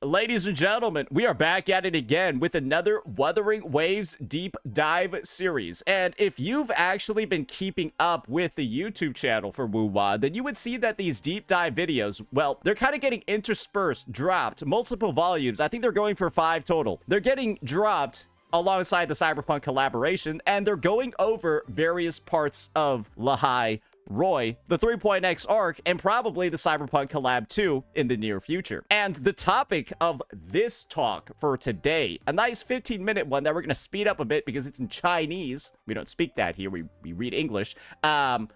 Ladies and gentlemen, we are back at it again with another Wuthering Waves deep dive series. And if you've actually been keeping up with the YouTube channel for WuWa, then you would see that these deep dive videos, well, they're kind of getting interspersed, dropped, multiple volumes. I think they're going for 5 total. They're getting dropped alongside the Cyberpunk collaboration, and they're going over various parts of Lahai Roy, the 3.x arc, and probably the Cyberpunk collab 2 in the near future. And the topic of this talk for today, a nice 15-minute one that we're going to speed up a bit because it's in Chinese. We don't speak that here. We read English. The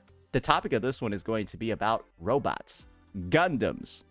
topic of this one is going to be about robots, Gundams,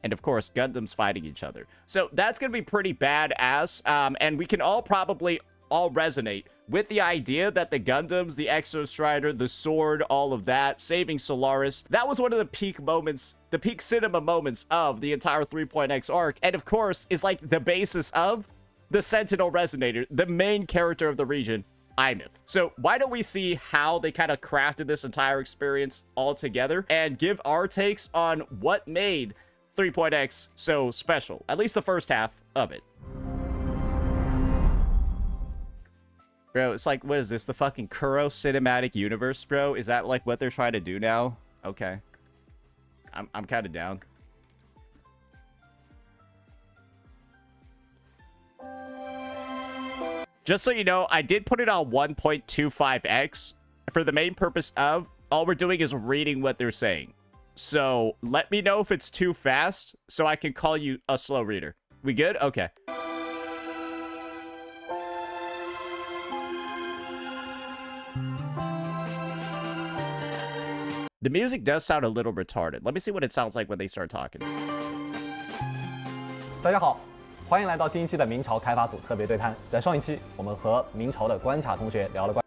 and of course, Gundams fighting each other. So that's going to be pretty badass, and we can all probably resonate with the idea that the Gundams, the Exo Strider, the sword, all of that, saving Solaris, that was one of the peak moments, the peak cinema moments of the entire 3.x arc, and of course, is like the basis of the Sentinel Resonator, the main character of the region, Imeth. So why don't we see how they kind of crafted this entire experience all together and give our takes on what made 3.x so special, at least the first half of it. Bro, it's like, what is this? The fucking Kuro cinematic universe, bro? Is that like what they're trying to do now? Okay. I'm kind of down. Just so you know, I did put it on 1.25x for the main purpose of all we're doing is reading what they're saying. So let me know if it's too fast so I can call you a slow reader. We good? Okay. The music does sound a little retarded. Let me see what it sounds like when they start talking. 大家好，欢迎来到新一期的明朝开发组特别对谈。在上一期，我们和明朝的关卡同学聊了关。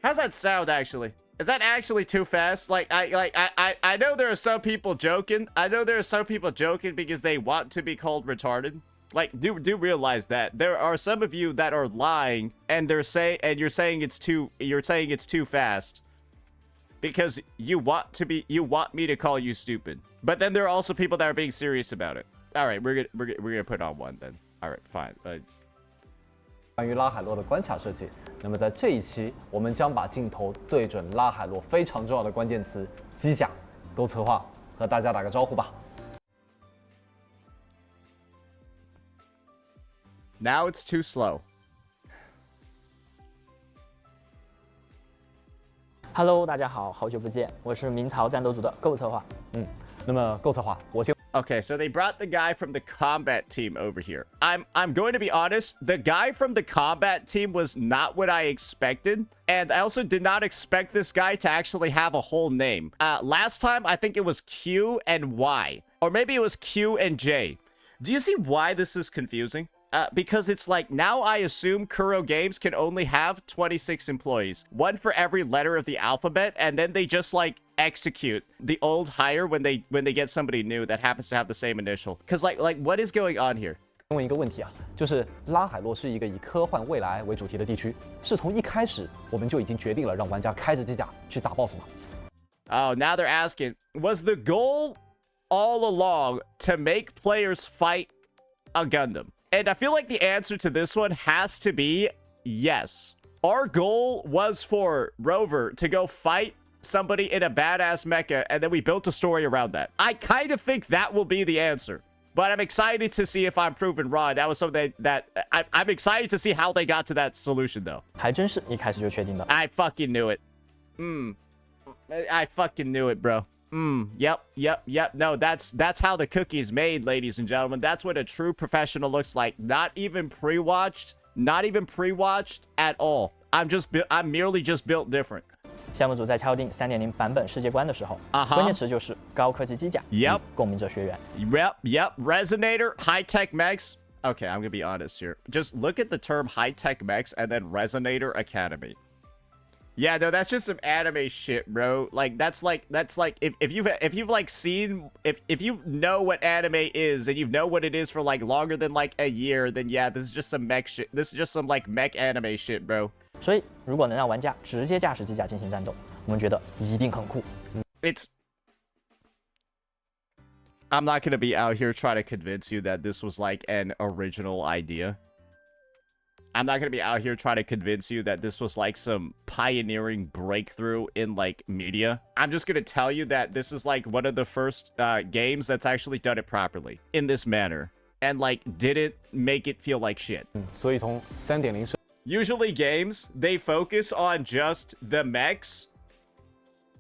How's that sound actually? Is that actually too fast? Like I know there are some people joking. I know there are some people joking because they want to be called retarded. Like, do realize that there are some of you that are lying and you're saying it's too fast. Because you want me to call you stupid. But then there are also people that are being serious about it. All right, we're gonna put on one then. All right, fine. 关于拉海洛的关卡设计，那么在这一期，我们将把镜头对准拉海洛非常重要的关键词机甲都策划，和大家打个招呼吧。Now it's too slow. Hello， 大家好，好久不见，我是明朝战斗组的构策划。那么构策划，我先。 Okay, so they brought the guy from the combat team over here. I'm going to be honest, the guy from the combat team was not what I expected, and I also did not expect this guy to actually have a whole name. Last time, I think it was Q and Y, or maybe it was Q and J. Do you see why this is confusing? Because it's like, now I assume Kuro Games can only have 26 employees. One for every letter of the alphabet, and then they just, like, execute the old hire when they get somebody new that happens to have the same initial. Because, like, what is going on here? 问一个问题啊，就是拉海洛是一个以科幻未来为主题的地区，是从一开始我们就已经决定了让玩家开着机甲去打 BOSS 吗？ Oh, now they're asking, was the goal all along to make players fight a Gundam? And I feel like the answer to this one has to be yes. Our goal was for Rover to go fight somebody in a badass mecha, and then we built a story around that. I kind of think that will be the answer. But I'm excited to see if I'm proven wrong. That was something that I'm excited to see how they got to that solution, though. 还真是一开始就确定的。 I fucking knew it. I fucking knew it, bro. Yep. No, that's how the cookie's made, ladies and gentlemen. That's what a true professional looks like. Not even pre-watched at all. I'm merely just built different. 项目组在敲定 3.0 版本世界观的时候，关键词就是高科技机甲，共鸣者学员。Yep. Resonator, high-tech mechs. Okay, I'm gonna be honest here. Just look at the term high-tech mechs and then Resonator Academy. Yeah, no, that's just some anime shit, bro. Like that's like if you've like seen if you know what anime is and you know what it is for like longer than like a year, then yeah, this is just some mech shit. This is just some like mech anime shit, bro. 所以，如果能让玩家直接驾驶机甲进行战斗，我们觉得一定很酷。It's I'm not going to be out here trying to convince you that this was like an original idea. I'm not going to be out here trying to convince you that this was like some pioneering breakthrough in like media. I'm just going to tell you that this is like one of the first games that's actually done it properly in this manner. And like didn't make it feel like shit. 所以从3.0 Usually games, they focus on just the mechs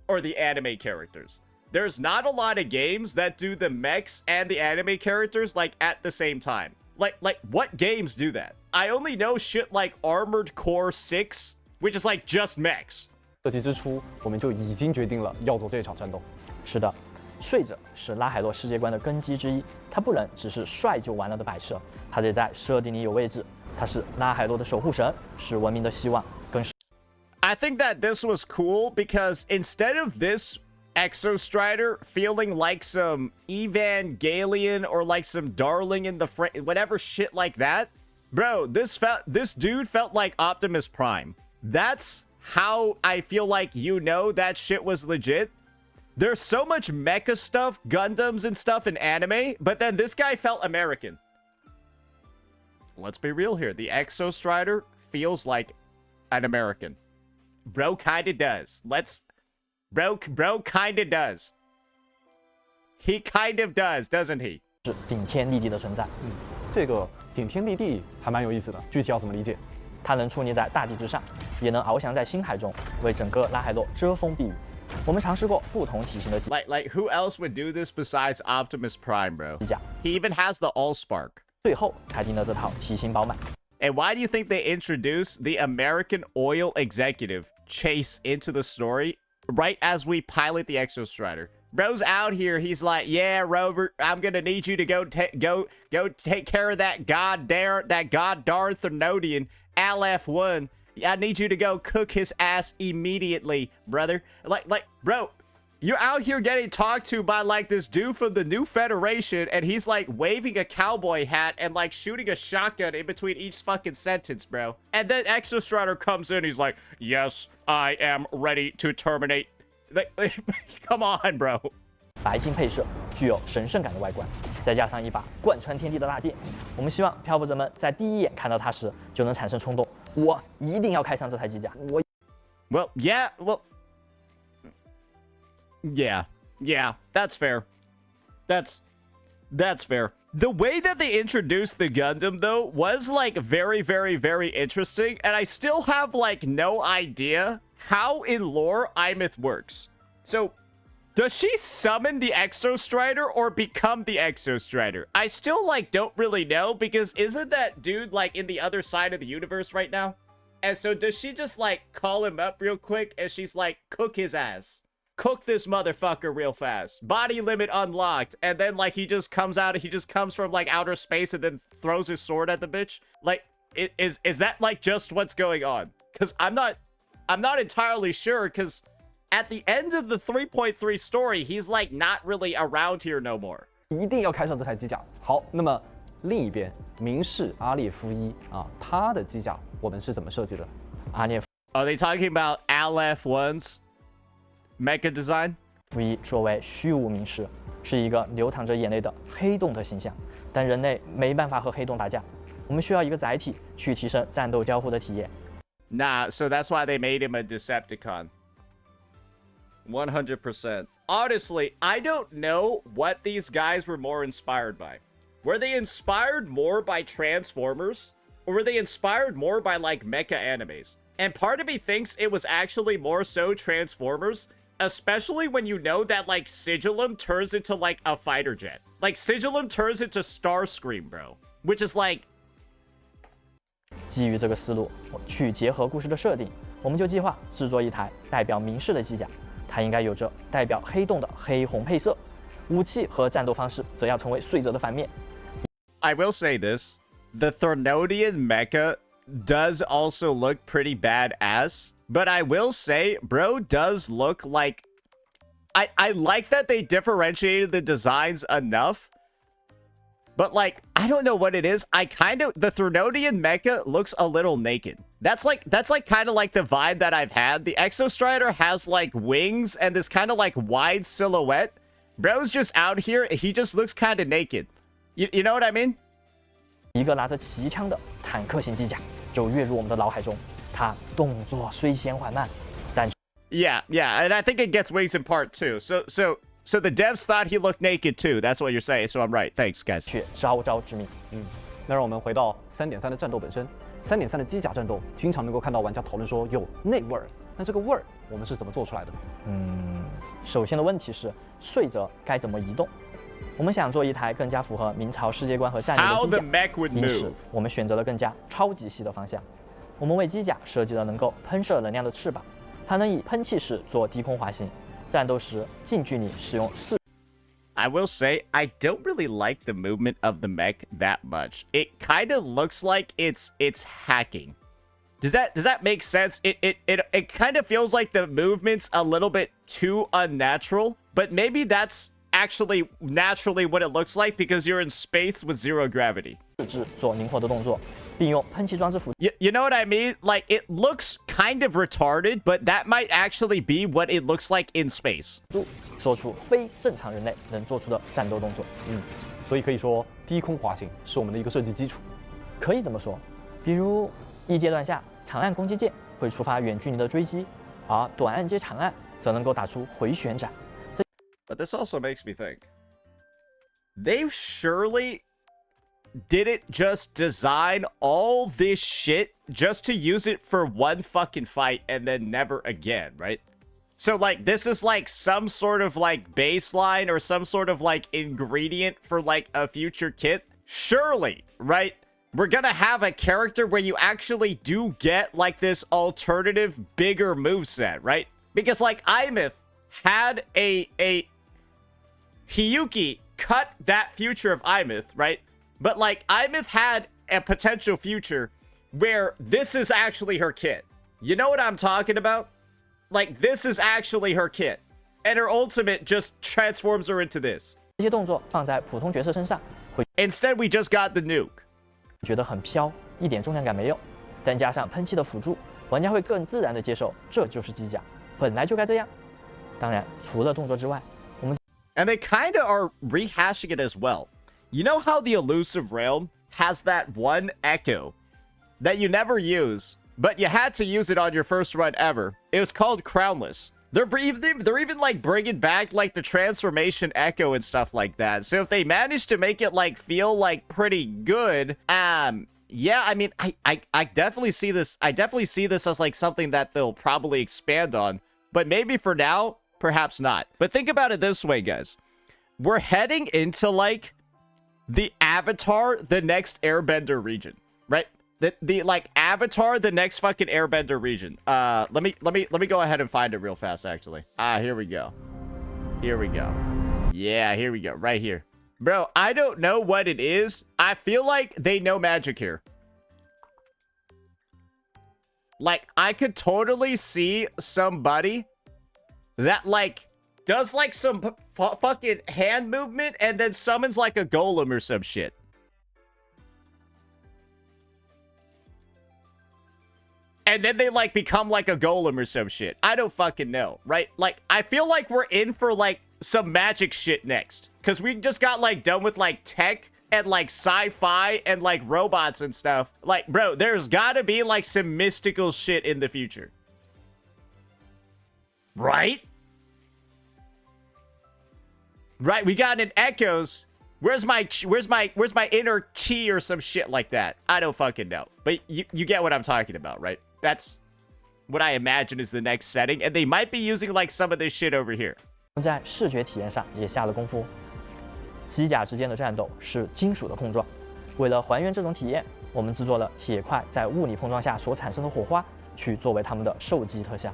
or the anime characters. There's not a lot of games that do the mechs and the anime characters like at the same time. Like what games do that? I only know shit like Armored Core 6, which is like just mechs. 设计之初，我们就已经决定了要做这场战斗。是的，睡着是拉海洛世界观的根基之一，它不能只是帅就完了的摆设，它得在设定里有位置。它是拉海洛的守护神，是文明的希望，更是。I think that this was cool because instead of this Exo Strider feeling like some Evangelion or like some Darling in the whatever shit like that, bro, this dude felt like Optimus Prime. That's how I feel like that shit was legit. There's so much mecha stuff, Gundams and stuff in anime, but then this guy felt American. Let's be real here. The Exo Strider feels like an American. Bro kinda does. Bro kinda does. He kind of does, doesn't he? 是顶天立地的存在。这个顶天立地还蛮有意思的，具体要怎么理解？它能矗立在大地之上，也能翱翔在星海中，为整个拉海洛遮风避雨。我们尝试过不同体型的机 Like who else would do this besides Optimus Prime, bro? 甲， He even has the Allspark. 最后才定了这套体型饱满。And why do you think they introduced the American oil executive Chase into the story right as we pilot the Exo Strider? Bro's out here. He's like, yeah, Rover, I'm gonna need you to go take care of that goddamn Thermodian LF1. I need you to go cook his ass immediately, brother. Like, bro, you're out here getting talked to by like this dude from the New Federation, and he's like waving a cowboy hat and like shooting a shotgun in between each fucking sentence, bro. And then Exo Strider comes in, he's like, yes, I am ready to terminate. Like, come on, bro. 白金配色，具有神圣感的外观，再加上一把贯穿天地的大剑，我们希望漂泊者们在第一眼看到它时就能产生冲动，我一定要开上这台机甲。Well, yeah, that's fair. That's fair. The way that they introduced the Gundam, though, was like very, very, very interesting, and I still have like no idea how in lore Imeth works. So, does she summon the Exo Strider or become the Exo Strider? I still like don't really know, because isn't that dude like in the other side of the universe right now? And so does she just like call him up real quick and she's like, cook his ass? Cook this motherfucker real fast. Body limit unlocked. And then like he just comes from like outer space and then throws his sword at the bitch. Like, is that like just what's going on? Because I'm not entirely sure, because at the end of the 3.3 story, he's like not really around here no more. 一定要开上这台机甲。好，那么另一边，明世阿列夫一啊，他的机甲我们是怎么设计的？阿列夫 Are they talking about LF1's mecha design? 一作为虚无明世，是一个流淌着眼泪的黑洞的形象，但人类没办法和黑洞打架，我们需要一个载体去提升战斗交互的体验。Nah, so that's why they made him a Decepticon. 100%. Honestly, I don't know what these guys were more inspired by. Were they inspired more by Transformers? Or were they inspired more by, like, mecha animes? And part of me thinks it was actually more so Transformers, especially when you know that, like, Sigillum turns into, like, a fighter jet. Like, Sigillum turns into Starscream, bro. Which is, like... 基于这个思路，去结合故事的设定，我们就计划制作一台代表明世的机甲。它应该有着代表黑洞的黑红配色，武器和战斗方式则要成为睡者的反面。I will say this, the Thermodian mecha does also look pretty badass, but I will say, bro does look like... I like that they differentiated the designs enough, but like, I don't know what it is. The Thermodian mecha looks a little naked. That's like kind of like the vibe that I've had. The Exo Strider has like wings and this kind of like wide silhouette, Bro's just out here. He just looks kind of naked. You know what I mean? 一个拿着旗枪的坦克型机甲就跃入我们的脑海中。它动作虽显缓慢，但 Yeah, and I think it gets wings in part too. So the devs thought he looked naked too. That's what you're saying. So I'm right. Thanks, guys. 却招招致命。那让我们回到3.3的战斗本身。3.3的机甲战斗，经常能够看到玩家讨论说有内味儿。那这个味儿，我们是怎么做出来的？首先的问题是睡着该怎么移动？我们想做一台更加符合明朝世界观和战略 How 的 the 机 mech 甲， would 因此 move. 我们选择了更加超级系的方向。我们为机甲设计了能够喷射能量的翅膀，它能以喷气式做低空滑行，战斗时近距离使用I will say, I don't really like the movement of the mech that much. It kind of looks like it's hacking. Does that make sense? It kind of feels like the movement's a little bit too unnatural, but maybe that's actually naturally what it looks like because you're in space with zero gravity. 四肢做灵活的动作，并用喷气装置辅 You know what I mean? Like, it looks kind of retarded, but that might actually be what it looks like in space. 助，做出非正常人类能做出的战斗动作。所以可以说，低空滑行是我们的一个设计基础。可以这么说，比如一阶段下，长按攻击键会触发远距离的追击，而短按接长按则能够打出回旋斩。 But this also makes me think. They surely didn't just design all this shit just to use it for one fucking fight and then never again, right? So, like, this is like some sort of like baseline or some sort of like ingredient for like a future kit. Surely, right? We're gonna have a character where you actually do get like this alternative bigger moveset, right? Because like Imeth had a Hiyuki cut that future of Imeth, right? But like Imeth had a potential future where this is actually her kit. You know what I'm talking about? Like, this is actually her kit. And her ultimate just transforms her into this. 这些动作放在普通角色身上，会 Instead, we just got the nuke. 觉得很飘，一点重量感没有。但加上喷气的辅助，玩家会更自然地接受这就是机甲，本来就该这样。当然，除了动作之外，我们 And they kind of are rehashing it as well. You know how the Elusive Realm has that one echo that you never use, but you had to use it on your first run ever? It was called Crownless. They're even like bringing back like the transformation echo and stuff like that. So if they manage to make it like feel like pretty good, yeah, I mean, I definitely see this. I definitely see this as like something that they'll probably expand on, but maybe for now, perhaps not. But think about it this way, guys. We're heading into like the Avatar, the next Airbender region, right? The like Avatar, the next fucking Airbender region. Let me go ahead and find it real fast, actually. Here we go. Here we go. Yeah, here we go. Right here. Bro, I don't know what it is. I feel like they know magic here. Like, I could totally see somebody that, like, does, like, some fucking hand movement and then summons, like, a golem or some shit. And then they, like, become, like, a golem or some shit. I don't fucking know, right? Like, I feel like we're in for, like, some magic shit next. Because we just got, like, done with, like, tech and, like, sci-fi and, like, robots and stuff. Like, bro, there's gotta be, like, some mystical shit in the future. Right? Right, we got an Echoes. Where's my inner chi or some shit like that? I don't fucking know. But you get what I'm talking about, right? That's what I imagine is the next setting. And they might be using, like, some of this shit over here. 在视觉体验上也下了功夫。机甲之间的战斗是金属的碰撞，为了还原这种体验，我们制作了铁块在物理碰撞下所产生的火花，去作为它们的受击特效。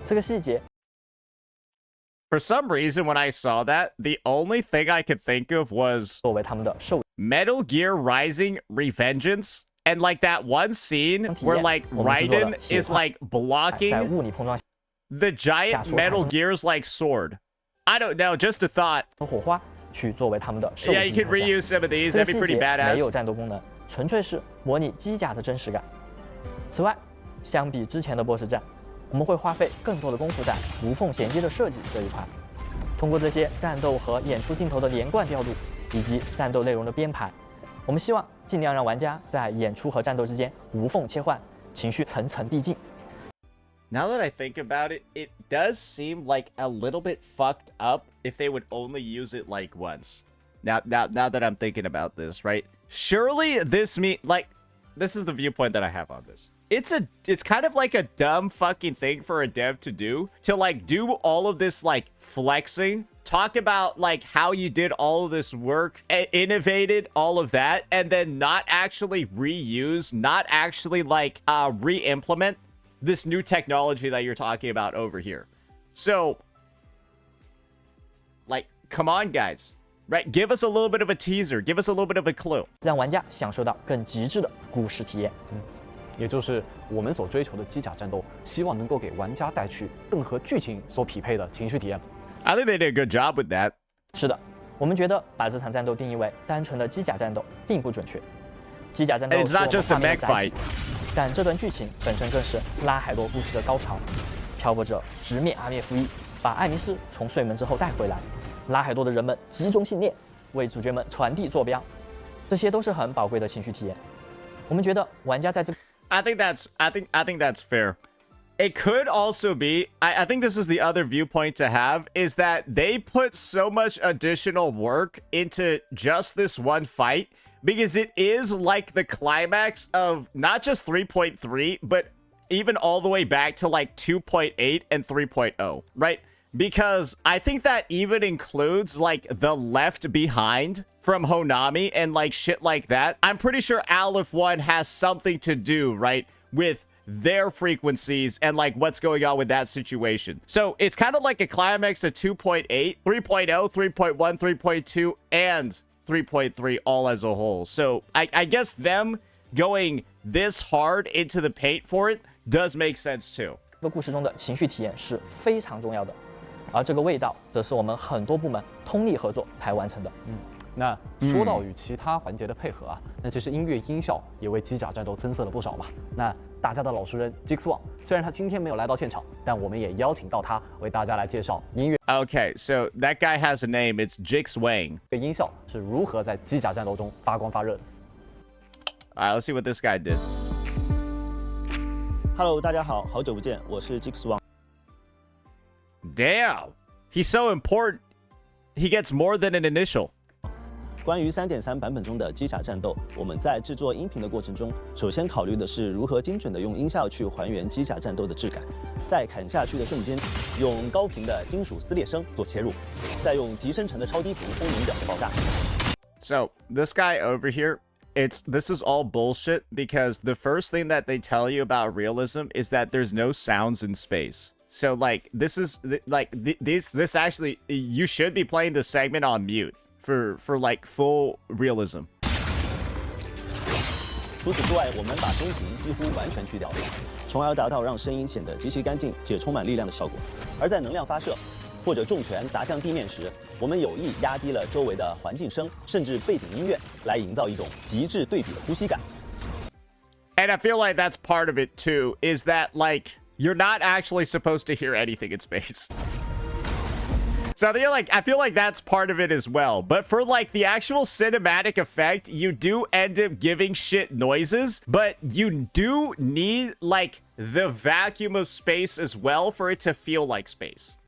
这个细节 For some reason, when I saw that, the only thing I could think of was 作为它们的受 Metal Gear Rising Revengeance. And, like, that one scene where, like, Raiden is, like, 在 blocking 物理碰撞下 the giant Metal Gear's, like, sword. I don't know, just a thought. 的火花去作为它们的受 Yeah, you 击 could 特效。 reuse some of these. 这个 That'd be 细 pretty 节没 badass. 有战斗功能，纯粹是模拟机甲的真实感。此外，相比之前的 BOSS 战，我们会花费更多的功夫在无缝衔接的设计这一块。通过这些战斗和演出镜头的连贯调度，以及战斗内容的编排，我们希望尽量让玩家在演出和战斗之间无缝切换，情绪层层递进。Now that I think about it, it does seem like a little bit fucked up if they would only use it like once. Now that I'm thinking about this, right? Surely this this is the viewpoint that I have on this. It's kind of like a dumb fucking thing for a dev to do do all of this like flexing, talk about like how you did all of this work, innovated all of that, and then not actually reuse, not actually like re-implement this new technology that you're talking about over here. So like, come on guys, right? Give us a little bit of a teaser, give us a little bit of a clue. 让玩家享受到更极致的故事体验。也就是我们所追求的机甲战斗，希望能够给玩家带去更和剧情所匹配的情绪体验。I think they did a good job with that. 是的，我们觉得把这场战斗定义为单纯的机甲战斗并不准确。机甲战斗 It's 是我 not 们 just a 画面 mech 的载体 fight. 但这段剧情本身更是拉海洛故事的高潮。漂泊者直面阿涅夫一，把艾米斯从睡门之后带回来，拉海洛的人们集中信念，为主角们传递坐标，这些都是很宝贵的情绪体验。我们觉得玩家在这 I think that's fair. It could also be, I think this is the other viewpoint to have, is that they put so much additional work into just this one fight because it is like the climax of not just 3.3, but even all the way back to like 2.8 and 3.0, right? Because I think that even includes like the Left Behind from Honami and like shit like that. I'm pretty sure Aleph 1 has something to do, right, with their frequencies and like what's going on with that situation. So it's kind of like a climax of 2.8, 3.0, 3.1, 3.2, and 3.3 all as a whole. So I guess them going this hard into the paint for it does make sense too. 个故事中的情绪体验是非常重要的，而这个味道则是我们很多部门通力合作才完成的。那说到与其他环节的配合啊，那其实音乐音效也为机甲战斗增色了不少嘛。那大家的老熟人 Jix 虽然他今天没有来到现场，但我们也邀请到他为大家来介绍音乐。Okay, so that guy has a name. It's Jix Wang. 音效是如何在机甲战斗中发光发热的。All right, let's see what this guy did. Hello， 大家好，好久不见，我是 Jix Wang。 Damn, he's so important. He gets more than an initial. 关于 3.3 版本中的机甲战斗，我们在制作音频的过程中，首先考虑的是如何精准地用音效去还原机甲战斗的质感。在砍下去的瞬间，用高频的金属撕裂声做切入，再用极深沉的超低频轰鸣表示爆炸。So this guy over here, this is all bullshit because the first thing that they tell you about realism is that there's no sounds in space. So like this actually, you should be playing this segment on mute for like full realism. 除此之外，我们把中频几乎完全去掉，从而达到让声音显得极其干净且充满力量的效果。而在能量发射或者重拳砸向地面时，我们有意压低了周围的环境声，甚至背景音乐，来营造一种极致对比的呼吸感。And I feel like that's part of it too, is that like you're not actually supposed to hear anything in space. So I feel like that's part of it as well. But for like the actual cinematic effect, you do end up giving shit noises, but you do need like the vacuum of space as well for it to feel like space.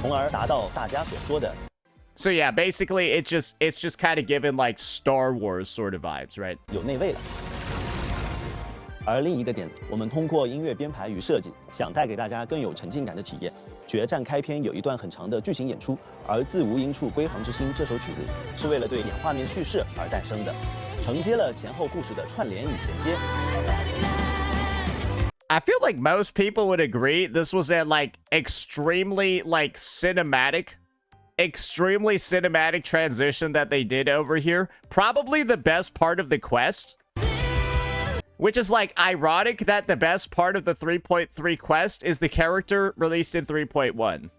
从而达到大家所说的。 So yeah, basically it's just kind of given like Star Wars sort of vibes, right? 有内味了。而另一个点，我们通过音乐编排与设计，想带给大家更有沉浸感的体验。决战开篇有一段很长的剧情演出，而自无音处归航之心这首曲子是为了对演画面叙事而诞生的，承接了前后故事的串联与衔接。 I feel like most people would agree this was a like extremely cinematic transition that they did over here. Probably the best part of the quest. Which is like ironic that the best part of the 3.3 quest is the character released in 3.1.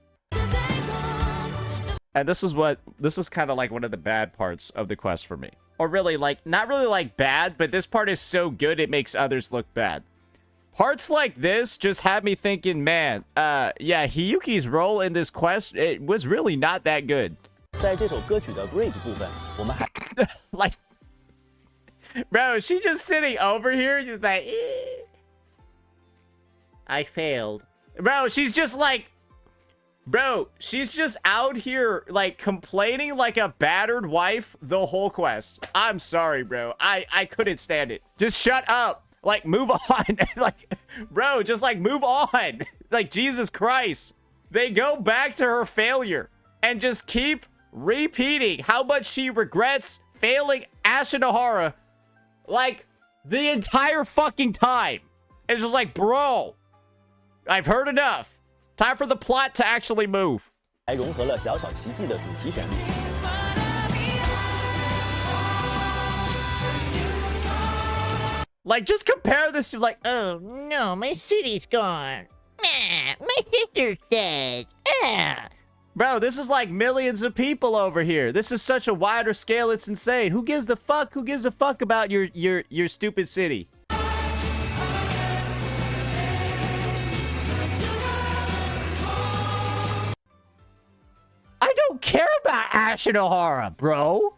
And this is kind of like one of the bad parts of the quest for me. Or really, like, not really, like, bad, but this part is so good it makes others look bad. Parts like this just have me thinking, man, yeah, Hiyuki's role in this quest, it was really not that good. 在这首歌曲的 bridge 部分，我们还 Like, bro, she just sitting over here, just like, I failed. Bro, she's just like, bro, she's just out here, like, complaining like a battered wife the whole quest. I'm sorry, bro. I couldn't stand it. Just shut up. Like, move on. Like, bro, just, like, move on. Like, Jesus Christ. They go back to her failure and just keep repeating how much she regrets failing Ashinohara, like, the entire fucking time. It's just like, bro, I've heard enough. Time for the plot to actually move. 还融合了小小奇迹的主题旋律。 Like, just compare this to, like, Oh no, my city's gone. Ah, my sister's dead. Ah. bro, this is like millions of people over here. This is such a wider scale, it's insane. Who gives a fuck? Who gives a fuck about your stupid city? I don't care about Ashinohara, bro.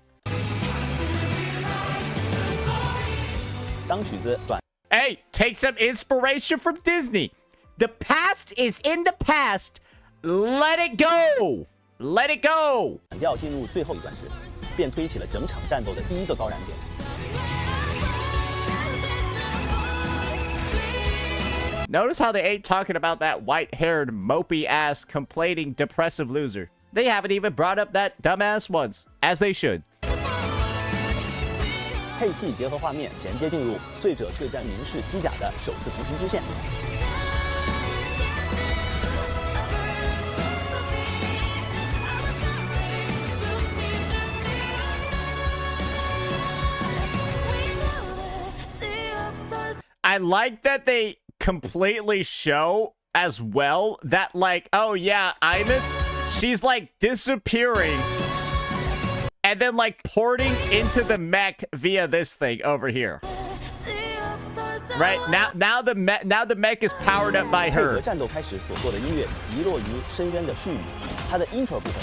当曲子转 Hey, take some inspiration from Disney. The past is in the past. Let it go. Let it go. 调进入最后一段时，便推起了整场战斗的第一个高燃点。 Notice how they ain't talking about that white-haired, mopey-ass, complaining, depressive loser. They haven't even brought up that dumbass once, as they should. 配器结合画面，衔接进入碎者对战明式机甲的首次同屏出现。 I like that they completely show as well that, like, oh yeah, Imeth, she's like disappearing and then like porting into the mech via this thing over here. Right now the mech is powered up by 配合 her. 战斗开始所做的音乐遗落于深渊的絮语，它的 intro 部分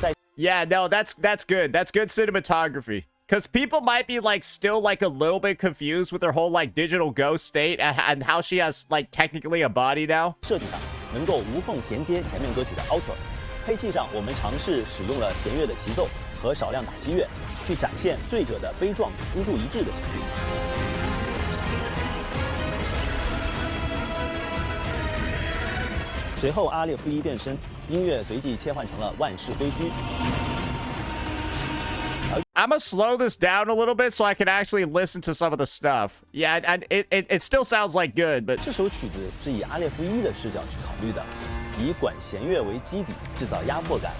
在 Yeah, no, that's good. That's good cinematography. Because people might be, like, still, like, a little bit confused with her whole, like, digital ghost state and how she has, like, technically a body now. 设计上能够无缝衔接前面歌曲的 outro。配器上，我们尝试使用了弦乐的齐奏和少量打击乐，去展现碎者的悲壮、孤注一掷的情绪。随后，阿列夫一变身，音乐随即切换成了万事归虚。 I'm gonna slow this down a little bit so I can actually listen to some of the stuff. Yeah, and it still sounds like good, but 这首曲子是以阿列夫一的视角去考虑的，以管弦乐为基底，制造压迫感。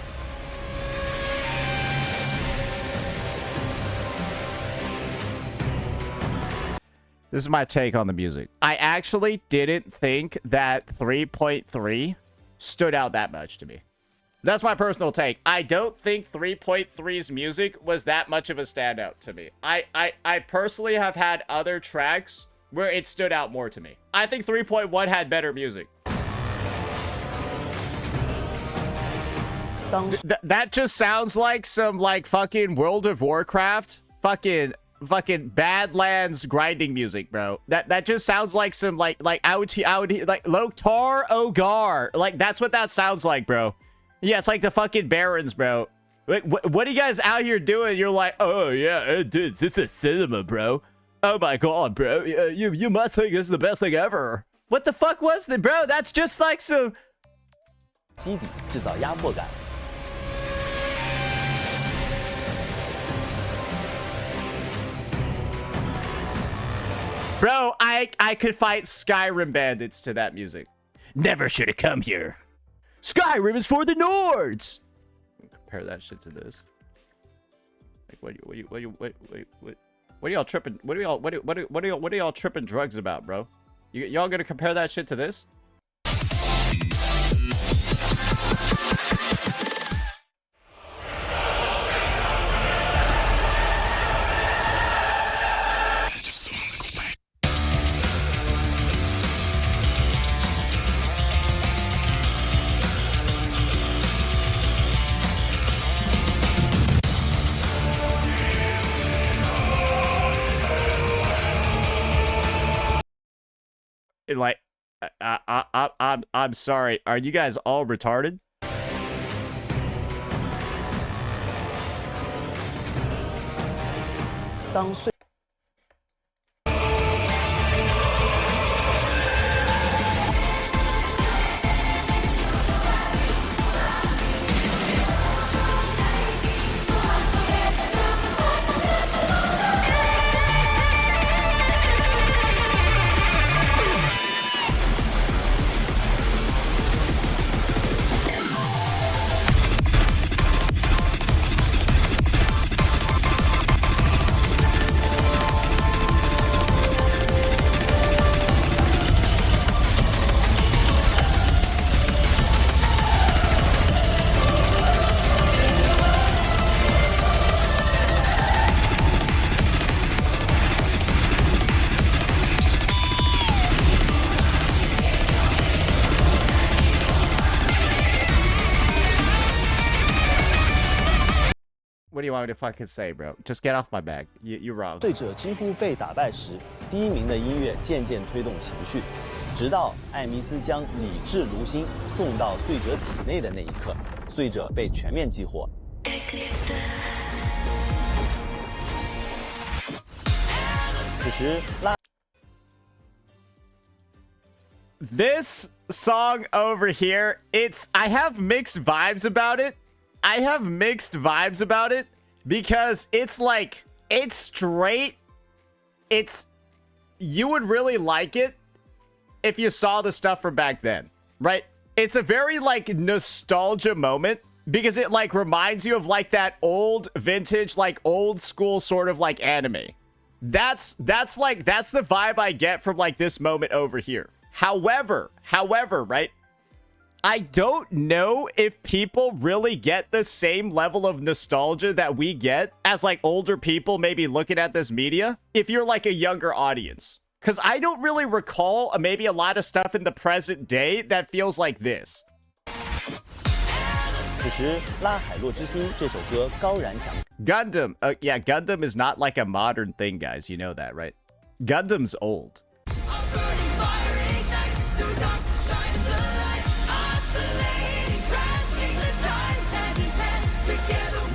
this is my take on the music. I actually didn't think that 3.3 stood out that much to me. That's my personal take. I don't think 3.3's music was that much of a standout to me. I personally have had other tracks where it stood out more to me. I think 3.1 had better music. That just sounds like some, like, fucking World of Warcraft fucking Badlands grinding music, bro. That just sounds like some, like Loktar Ogar. Like, that's what that sounds like, bro. Yeah, it's like the fucking Barons, bro. Like, what are you guys out here doing? You're like, oh, yeah, dude, this is cinema, bro. Oh, my God, bro. You must think this is the best thing ever. What the fuck was that, bro? That's just like some... 基底制造压迫感。 Bro, I could fight Skyrim bandits to that music. Never should have come here. Skyrim is for the Nords. Compare that shit to this. Like, what are y'all tripping? What are y'all tripping drugs about, bro? Y'all gonna compare that shit to this? like, I'm sorry. Are you guys all retarded? 当岁 What do you want me to fucking say, bro? Just get off my back. You're wrong. 睡者几乎被打败时，第一名的音乐渐渐推动情绪，直到艾米斯将理智卢星送到睡者体内的那一刻，睡者被全面激活。此时拉。 This song over here, I have mixed vibes about it. I have mixed vibes about it because it's like, it's straight. You would really like it if you saw the stuff from back then, right? It's a very like nostalgia moment because it like reminds you of like that old vintage, like old school sort of like anime. That's the vibe I get from like this moment over here. However, right? I don't know if people really get the same level of nostalgia that we get as like older people maybe looking at this media if you're like a younger audience. Because I don't really recall maybe a lot of stuff in the present day that feels like this. 此时，《拉海洛之心》这首歌高燃响起。 Gundam, yeah, Gundam is not like a modern thing, guys. You know that, right? Gundam's old.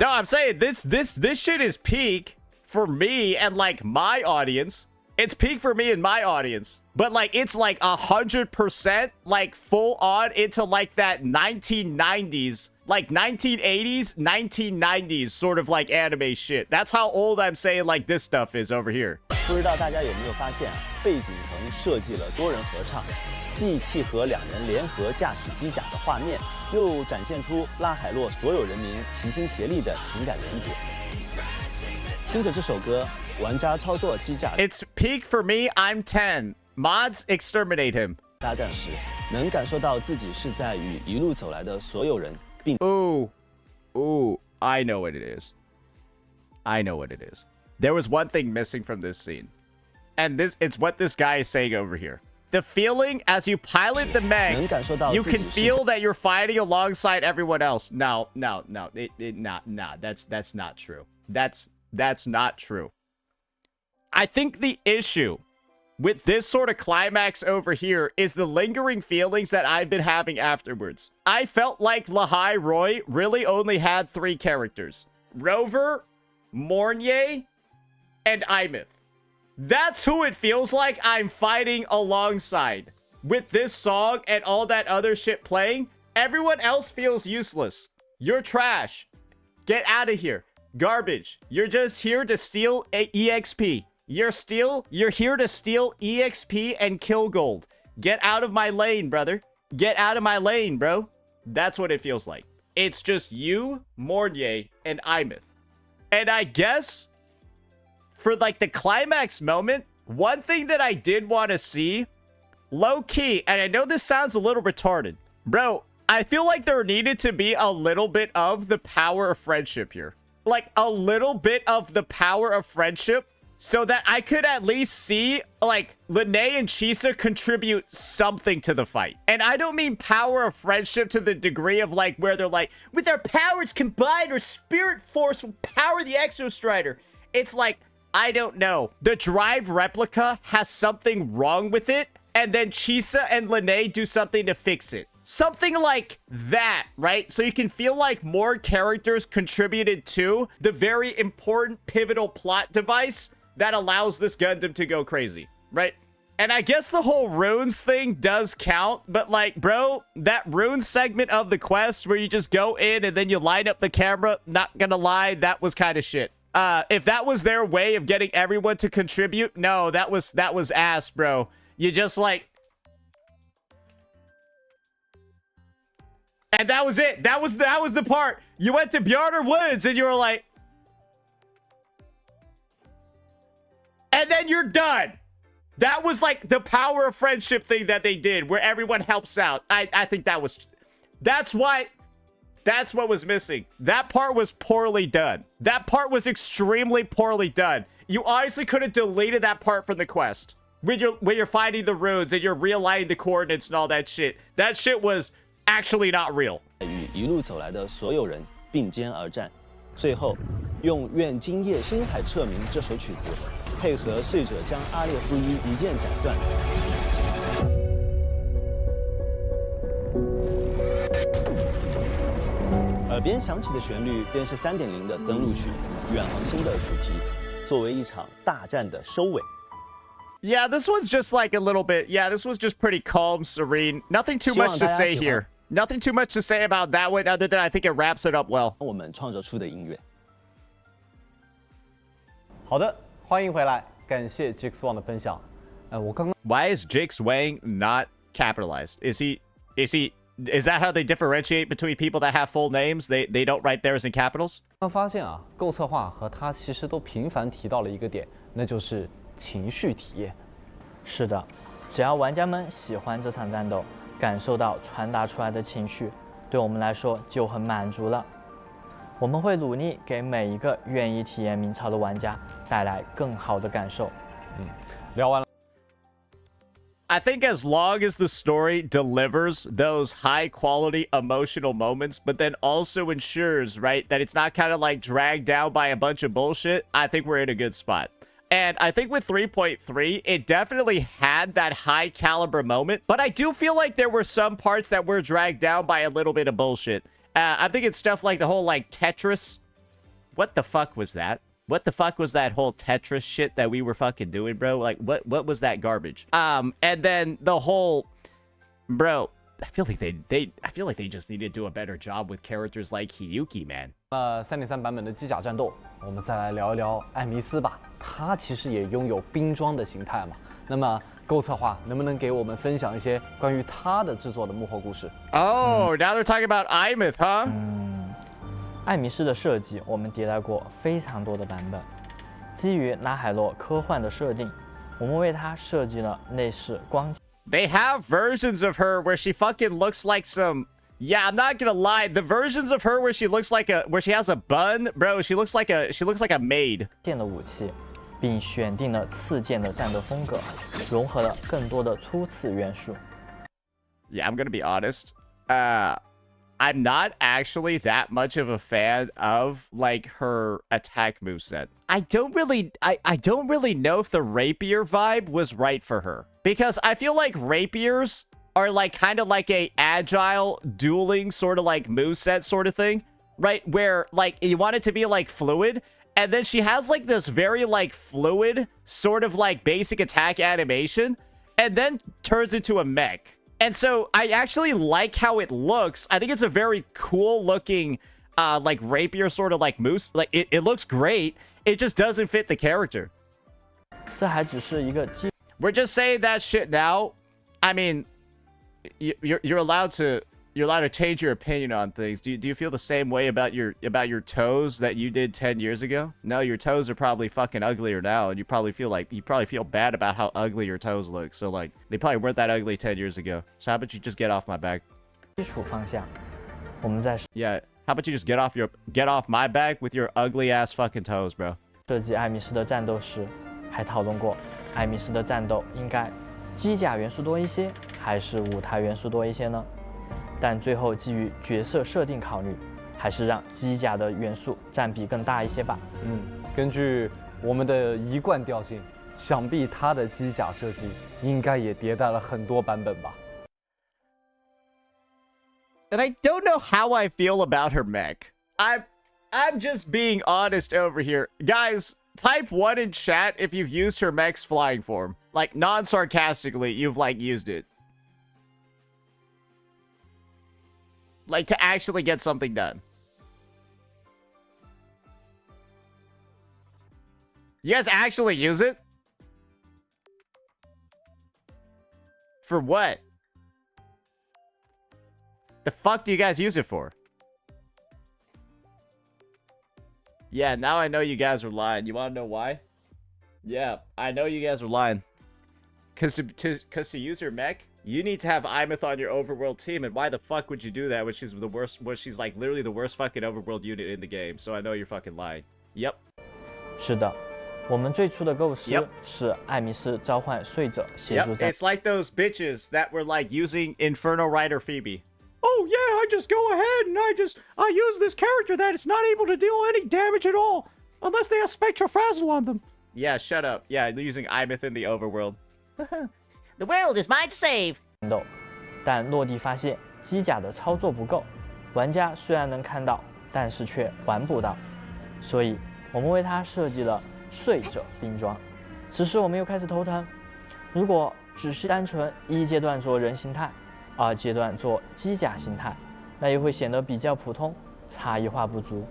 No, I'm saying this shit is peak for me and like my audience. It's peak for me and my audience. But like it's like 100% like full on into like that 1990s, like 1980s, 1990s sort of like anime shit. That's how old I'm saying like this stuff is over here. 不知道大家有没有发现，背景层设计了多人合唱，既契合两人联合驾驶机甲的画面，又展现出拉海洛所有人民齐心协力的情感连结。听着这首歌，玩家操作机甲 It's peak for me. I'm 10. Mods exterminate him. 大战时，能感受到自己是在与一路走来的所有人并。 Ooh, I know what it is. I know what it is. There was one thing missing from this scene. And it's what this guy is saying over here. The feeling as you pilot the mech, you can feel that you're fighting alongside everyone else. No, that's not true. That's not true. I think the issue with this sort of climax over here is the lingering feelings that I've been having afterwards. I felt like Lahai Roy really only had 3 characters. Rover, Mornier, and Imeth. That's who it feels like I'm fighting alongside. With this song and all that other shit playing, everyone else feels useless. You're trash. Get out of here. Garbage. You're just here to steal EXP. You're here to steal EXP and kill gold. Get out of my lane, brother. Get out of my lane, bro. That's what it feels like. It's just you, Mornier, and Imeth. And I guess for like the climax moment, one thing that I did want to see, low key, and I know this sounds a little retarded, bro, I feel like there needed to be a little bit of the power of friendship here. Like a little bit of the power of friendship so that I could at least see like Lene and Chisa contribute something to the fight. And I don't mean power of friendship to the degree of like where they're like, with our powers combined, our spirit force will power the Exo Strider. It's like, I don't know. The Drive replica has something wrong with it. and then Chisa and Lene do something to fix it. Something like that, right? So you can feel like more characters contributed to the very important pivotal plot device that allows this Gundam to go crazy, right? And I guess the whole runes thing does count, but like, bro, that rune segment of the quest where you just go in and then you line up the camera, not gonna lie, that was kind of shit. If that was their way of getting everyone to contribute, no, that was ass, bro. You just like... And that was it. That was the part. You went to Bjarner Woods and you were like... And then you're done. That was like the power of friendship thing that they did, where everyone helps out. I think that's what was missing. That part was poorly done. That part was extremely poorly done. You honestly could have deleted that part from the quest. When you're finding the runes and you're realigning the coordinates and all that shit. That shit was actually not real. 与一路走来的所有人并肩而战，最后用《愿今夜星海彻明》这首曲子，配合碎者将阿列夫一剑斩断。耳边响起的旋律便是3.0的登陆曲《远航星》的主题，作为一场大战的收尾。 Yeah, this one's just like a little bit. Yeah, this was just pretty calm, serene. Nothing too much to say here. Nothing too much to say about that one, other than I think it wraps it up well. 我们创作出的音乐。好的，欢迎回来，感谢 Jix Wang 的分享。我刚刚 Why is Jix Wang not capitalized? Is that how they differentiate between people that have full names? They don't write theirs in capitals? 发现啊，构策划和他其实都频繁提到了一个点，那就是情绪体验。是的，只要玩家们喜欢这场战斗，感受到传达出来的情绪，对我们来说就很满足了。我们会努力给每一个愿意体验明朝的玩家带来更好的感受。聊完了。 I think as long as the story delivers those high quality emotional moments, but then also ensures, right, that it's not kind of like dragged down by a bunch of bullshit, I think we're in a good spot. And I think with 3.3, it definitely had that high caliber moment, but I do feel like there were some parts that were dragged down by a little bit of bullshit. I think it's stuff like the whole like Tetris. What the fuck was that? What the fuck was that whole Tetris shit that we were fucking doing, bro? Like, what was that garbage? And then the whole, bro, I feel like they just need to do a better job with characters like Hiyuki, man. 3.3版本的机甲战斗，我们再来聊一聊艾弥斯吧。它其实也拥有冰装的形态嘛。那么构策划能不能给我们分享一些关于它的制作的幕后故事？ Oh, now they're talking about Imeth, huh? 艾弥斯的设计我们迭代过非常多的版本，基于拉海洛科幻的设定，我们为它设计了内饰光。 They have versions of her where she fucking looks like some. Yeah, I'm not gonna lie. The versions of her where she has a bun, bro. She looks like a maid. 剑的武器，并选定了刺剑的战斗风格，融合了更多的初次元素。 Yeah, I'm gonna be honest. I'm not actually that much of a fan of like her attack moveset. I don't really know if the rapier vibe was right for her, because I feel like rapiers are like kind of like a agile dueling sort of like moveset sort of thing, right? Where like you want it to be like fluid, and then she has like this very like fluid sort of like basic attack animation, and then turns into a mech. And so I actually like how it looks. I think it's a very cool looking like rapier sort of like moose. Like it looks great. It just doesn't fit the character. 这还只是一个基。 We're just saying that shit now. I mean, you're allowed to change your opinion on things. Do you feel the same way about your toes that you did 10 years ago? No, your toes are probably fucking uglier now, and you probably feel bad about how ugly your toes look. So like they probably weren't that ugly 10 years ago. So how about you just get off my back? 基础方向，我们在 Yeah, how about you just get off my back with your ugly ass fucking toes, bro? 设计艾弥斯的战斗时，还讨论过艾弥斯的战斗应该机甲元素多一些，还是舞台元素多一些呢？但最后基于角色设定考虑，还是让机甲的元素占比更大一些吧。根据我们的一贯调性，想必它的机甲设计应该也迭代了很多版本吧。And I don't know how I feel about her mech. I'm just being honest over here. Guys, type 1 in chat if you've used her mech's flying form. Like, non-sarcastically, you've, like, used it. Like, to actually get something done. You guys actually use it? For what? The fuck do you guys use it for? Yeah, now I know you guys are lying. You want to know why? Yeah, I know you guys are lying. Because to use her mech, you need to have Imeth on your Overworld team. And why the fuck would you do that when she's the worst? When she's like literally the worst fucking Overworld unit in the game. So I know you're fucking lying. Yep. 是的，我们最初的构思 Yep. 是艾米斯召唤睡者协助 Yep. 战。 It's like those bitches that were like using Inferno Rider Phoebe. Oh yeah, I just go ahead and I use this character that is not able to deal any damage at all unless they have Spectral Frazzle on them. Yeah, shut up. Yeah, they're using Imeth in the Overworld. The world is mine to save. 战斗，但落地发现机甲的操作不够，玩家虽然能看到，但是却玩不到，所以我们为它设计了睡者兵装。此时我们又开始头疼，如果只是单纯一阶段做人形态，二阶段做机甲形态，那也会显得比较普通，差异化不足。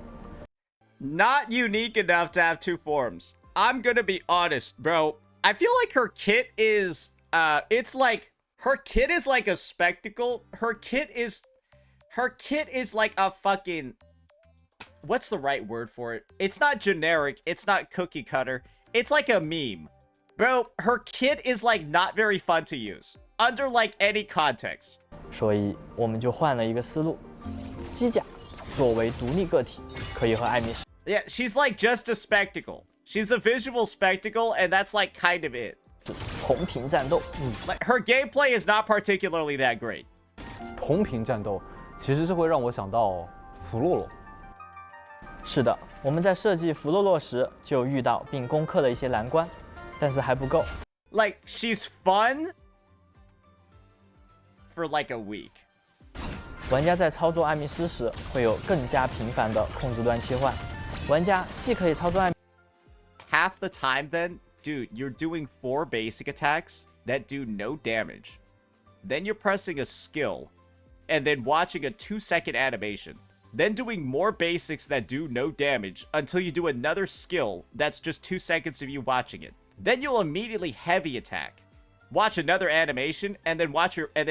Not unique enough to have two forms. I'm gonna be honest, bro. I feel like her kit is, it's like, her kit is like a spectacle. Her kit is like a fucking, what's the right word for it? It's not generic. It's not cookie cutter. It's like a meme. Bro, her kit is like not very fun to use under like any context. 所以我们就换了一个思路，机甲作为独立个体，可以和艾米斯 Yeah, she's like just a spectacle. She's a visual spectacle, and that's like kind of it. 同频战斗。 Like her gameplay is not particularly that great. 同频战斗其实是会让我想到弗洛洛。是的，我们在设计弗洛洛时就遇到并攻克了一些难关，但是还不够。 Like she's fun for like a week. 玩家在操作艾米斯时会有更加频繁的控制端切换，玩家既可以操作艾米 Half the time then, dude, you're doing 4 basic attacks that do no damage. Then you're pressing a skill and then watching a 2-second animation. Then doing more basics that do no damage until you do another skill that's just 2 seconds of you watching it. Then you'll immediately heavy attack. Watch another animation and then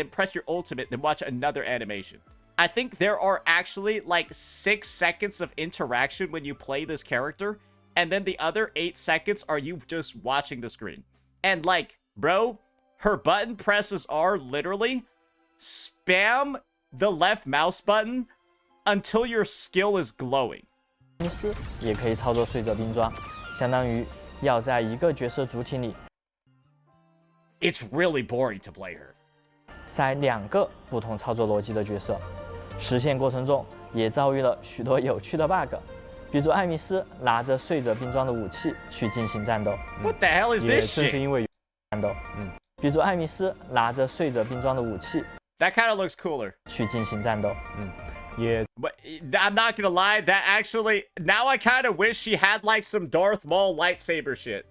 press your ultimate, then watch another animation. I think there are actually like 6 seconds of interaction when you play this character, and then the other 8 seconds are you just watching the screen. And like, bro, her button presses are literally spam the left mouse button until your skill is glowing. 斯，也可以操作睡者兵装，相当于要在一个角色主体里 It's really boring to play her. 塞2个不同操作逻辑的角色，实现过程中也遭遇了许多有趣的 bug， 比如艾米斯拿着睡者兵装的武器去进行战斗， What the hell is 也 this 正是 shit? 因为战斗，比如艾米斯拿着睡者兵装的武器 That kind of looks cooler. 去进行战斗，也 But I'm not gonna lie, that actually, now I kind of wish she had like some Darth Maul lightsaber shit.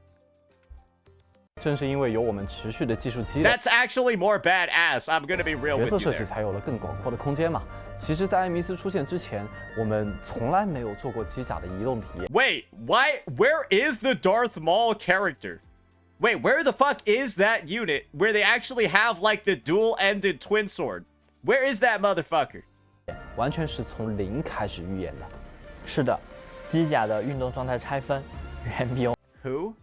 正是因为有我们持续的技术积累， That's actually more badass. I'm gonna be real 角 with 色 you 设计 there. 才有了更广阔的空间嘛。其实，在艾米斯出现之前，我们从来没有做过机甲的移动体验。 Wait, why? Where is the Darth Maul character? Wait, where the fuck is that unit where they actually have like the dual-ended twin sword? Where is that motherfucker? 完全是从零开始预演的。是的，机甲的运动状态拆分远比 Who?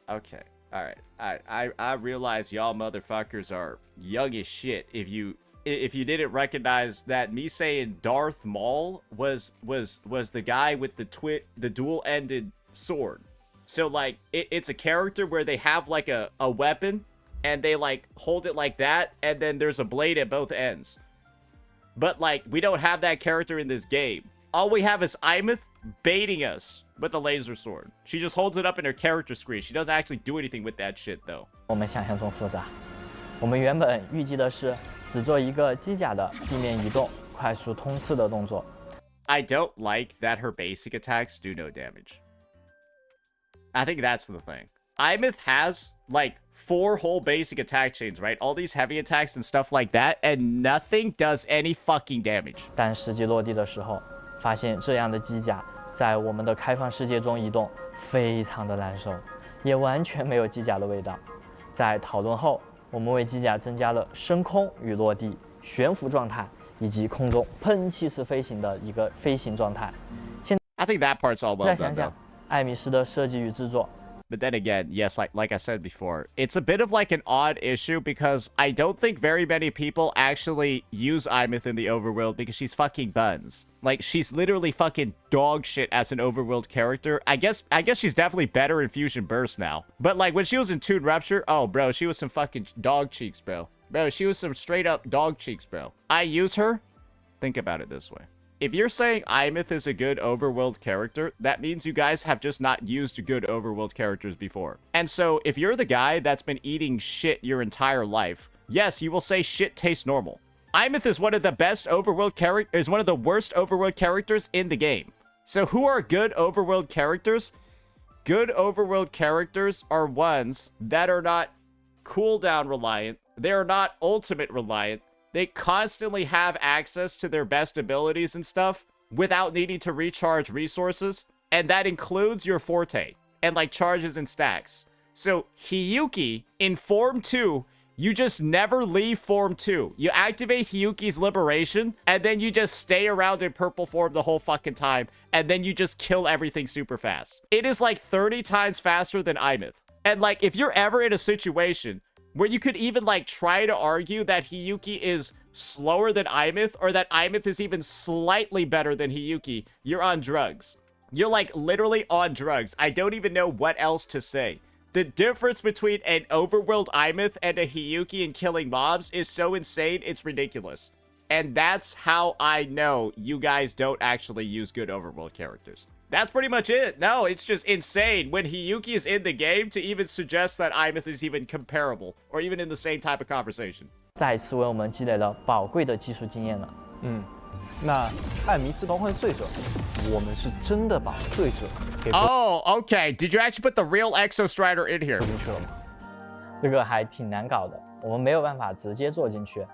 Okay. All right. I realize y'all motherfuckers are young as shit. If you didn't recognize that me saying Darth Maul was the guy with the dual-ended sword. So like it's a character where they have like a weapon and they like hold it like that and then there's a blade at both ends. But like we don't have that character in this game. all we have is Imeth baiting us with a laser sword. She just holds it up in her character screen. She doesn't actually do anything with that shit though. 我们想象中复杂。我们原本预计的是只做一个机甲的地面移动、快速冲刺的动作。I don't like that her basic attacks do no damage. I think that's the thing. Imeth has like 4 whole basic attack chains, right? All these heavy attacks and stuff like that, and nothing does any fucking damage. 但实际落地的时候，发现这样的机甲在我们的开放世界中移动非常的难受，也完全没有机甲的味道。在讨论后，我们为机甲增加了升空与落地、悬浮状态，以及空中喷气式飞行的一个飞行状态。 I think that part's all well 再 done 想 though. 想艾米斯的设计与制作， But then again, yes, like I said before, it's a bit of like an odd issue because I don't think very many people actually use Imeth in the Overworld because she's fucking buns. Like, she's literally fucking dog shit as an Overworld character. I guess she's definitely better in Fusion Burst now. But like when she was in Toon Rupture, oh bro, she was some fucking dog cheeks, bro. Bro, she was some straight up dog cheeks, bro. I use her. Think about it this way. If you're saying Imeth is a good Overworld character, that means you guys have just not used good Overworld characters before. And so, if you're the guy that's been eating shit your entire life, yes, you will say shit tastes normal. Imeth is one of the best Overworld characters, is one of the worst Overworld characters in the game. So who are good Overworld characters? Good Overworld characters are ones that are not cooldown reliant, they are not ultimate reliant, they constantly have access to their best abilities and stuff without needing to recharge resources. And that includes your forte and like charges and stacks. So Hiyuki in Form 2, you just never leave Form 2. You activate Hiyuki's Liberation and then you just stay around in purple form the whole fucking time. And then you just kill everything super fast. It is like 30 times faster than Imeth. And like if you're ever in a situation where you could even like try to argue that Hiyuki is slower than Imeth or that Imeth is even slightly better than Hiyuki, you're on drugs. You're like literally on drugs. I don't even know what else to say. The difference between an Overworld Imeth and a Hiyuki in killing mobs is so insane, it's ridiculous. And that's how I know you guys don't actually use good Overworld characters. That's pretty much it. No, it's just insane when Hiyuki is in the game to even suggest that Imeth is even comparable or even in the same type of conversation. 再一次为我们积累了宝贵的技术经验了。那艾弥斯召唤碎者，我们是真的把碎者给 Oh, okay. Did you actually put the real Exo Strider in here? 进去了吗？这个还挺难搞的，我们没有办法直接做进去。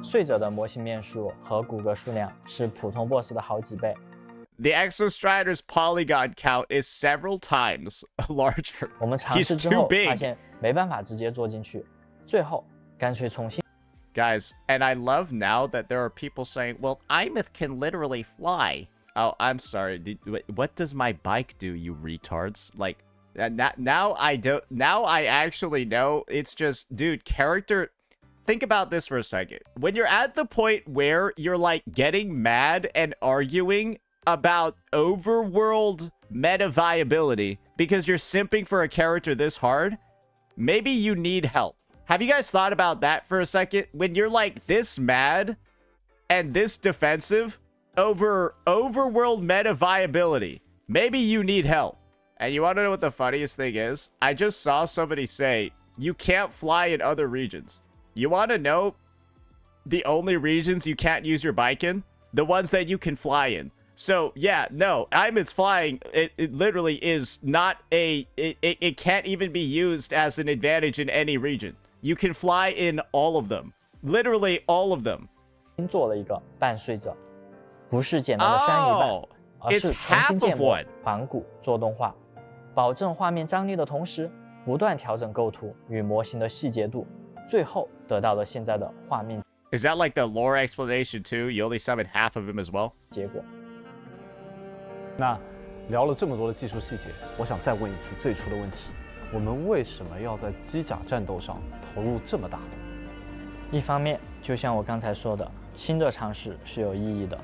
碎者的模型面数和骨骼数量是普通 BOSS 的好几倍。 The Exo Strider's polygon count is several times larger. 我们尝 He's 试之 too 后 big. 发现没办法直接做进去，最后干脆重新。 Guys, and I love now that there are people saying, well, Imeth can literally fly. Oh, I'm sorry. What does my bike do, you retards? Like, now I actually know. It's just, dude, character... Think about this for a second. When you're at the point where you're, like, getting mad and arguing about Overworld meta viability because you're simping for a character this hard, maybe you need help. Have you guys thought about that for a second? When you're like this mad and this defensive over Overworld meta viability, maybe you need help. And you want to know what the funniest thing is? I just saw somebody say, you can't fly in other regions. You want to know the only regions you can't use your bike in? The ones that you can fly in. So, yeah, no, Imeth's flying, it literally is not a... It can't even be used as an advantage in any region. You can fly in all of them. Literally all of them. 做了一个半碎者，不是简单的删一半，而是重新建模、环骨做动画，保证画面张力的同时，不断调整构图与模型的细节度，最后得到了现在的画面 Is that like the lore explanation too? You only summoned half of him as well? 结果。那聊了这么多的技术细节，我想再问一次最初的问题：我们为什么要在机甲战斗上投入这么大？一方面，就像我刚才说的，新的尝试是有意义的，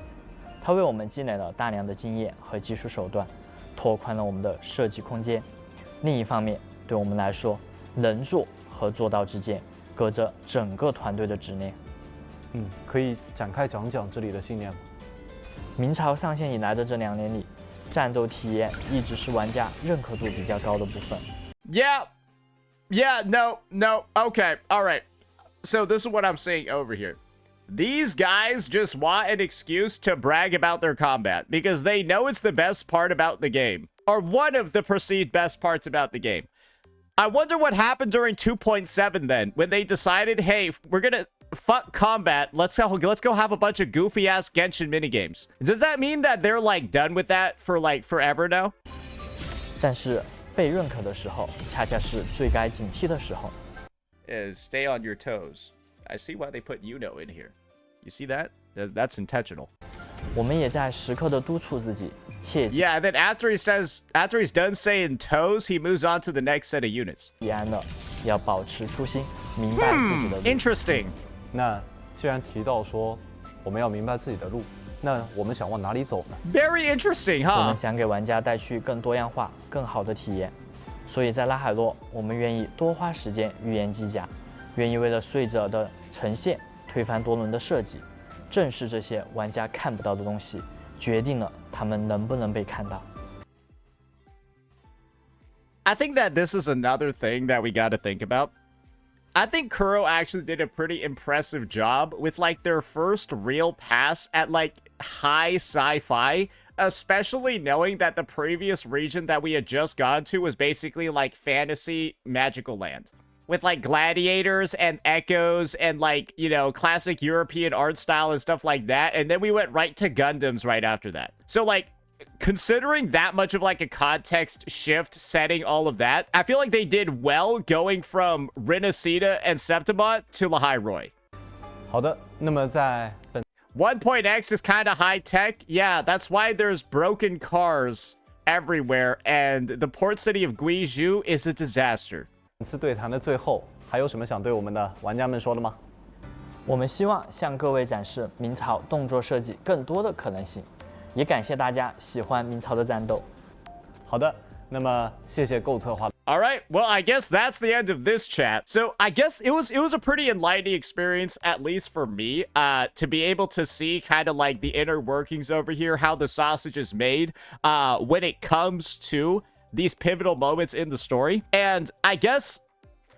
它为我们积累了大量的经验和技术手段，拓宽了我们的设计空间。另一方面，对我们来说，能做和做到之间，隔着整个团队的执念。可以展开讲讲这里的信念吗？明朝上线以来的这2年里，战斗体验一直是玩家认可度比较高的部分。Yeah. Yeah, no. Okay, all right. So this is what I'm saying over here. These guys just want an excuse to brag about their combat because they know it's the best part about the game, or one of the perceived best parts about the game. I wonder what happened during 2.7 then, when they decided, hey, we're gonna fuck combat. Let's go have a bunch of goofy ass Genshin minigames. Does that mean that they're like done with that for like forever now? 但是被认可的时候，恰恰是最该警惕的时候。Is stay on your toes. I see why they put Yuno in here. You see that? That's intentional. 我们也在时刻的督促自己，切记 Yeah, and then after he's done saying toes, he moves on to the next set of units. 安的，要保持初心，明白自己的路。 Interesting. 那既然提到说我们要明白自己的路，那我们想往哪里走呢？ Very interesting, 我 huh? 们想给玩家带去更多样化、更好的体验，所以在拉海洛，我们愿意多花时间预言机甲，愿意为了睡者的呈现推翻多轮的设计。正是这些玩家看不到的东西，决定了他们能不能被看到。 I think that this is another thing that we got to think about. I think Kuro actually did a pretty impressive job with like their first real pass at like high sci-fi, especially knowing that the previous region that we had just gone to was basically like fantasy magical land. With like gladiators and echoes and like, you know, classic European art style and stuff like that. And then we went right to Gundams right after that. So like, considering that much of like a context shift, setting all of that, I feel like they did well going from Renacida and Septimont to Lahai Roy. 好的，那么在本 1.x is kind of high tech. Yeah, that's why there's broken cars everywhere. And the port city of Guizhou is a disaster. 次对谈的最后，还有什么想对我们的玩家们说的吗？我们希望向各位展示明朝动作设计更多的可能性，也感谢大家喜欢明朝的战斗。好的，那么谢谢构策划。 All right, well, I guess that's the end of this chat. So I guess it was a pretty enlightening experience, at least for me, to be able to see kind of like the inner workings over here, how the sausage is made, when it comes to these pivotal moments in the story. And I guess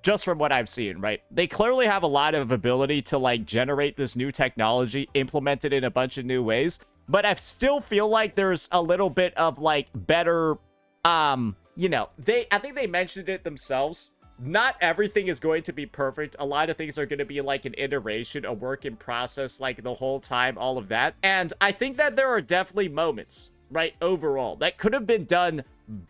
just from what I've seen, right, they clearly have a lot of ability to like generate this new technology, implement it in a bunch of new ways. But I still feel like there's a little bit of like better, you know, I think they mentioned it themselves. Not everything is going to be perfect. A lot of things are going to be like an iteration, a work in process, like the whole time, all of that. And I think that there are definitely moments, right, overall, that could have been done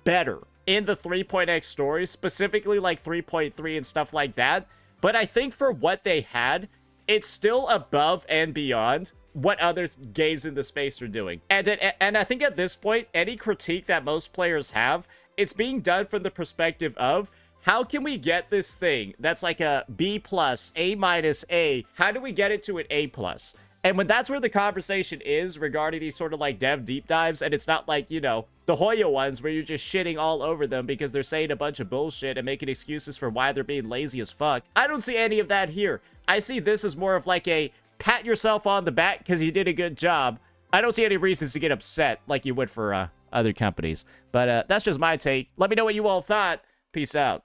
better in the 3.x story, specifically like 3.3 and stuff like that. But I think for what they had, it's still above and beyond what other games in the space are doing. And I think at this point, any critique that most players have, it's being done from the perspective of, how can we get this thing that's like a B+, A-, A, how do we get it to an A+? And when that's where the conversation is regarding these sort of like dev deep dives, and it's not like, you know, the Hoya ones where you're just shitting all over them because they're saying a bunch of bullshit and making excuses for why they're being lazy as fuck. I don't see any of that here. I see this as more of like a pat yourself on the back because you did a good job. I don't see any reasons to get upset like you would for other companies. But that's just my take. Let me know what you all thought. Peace out.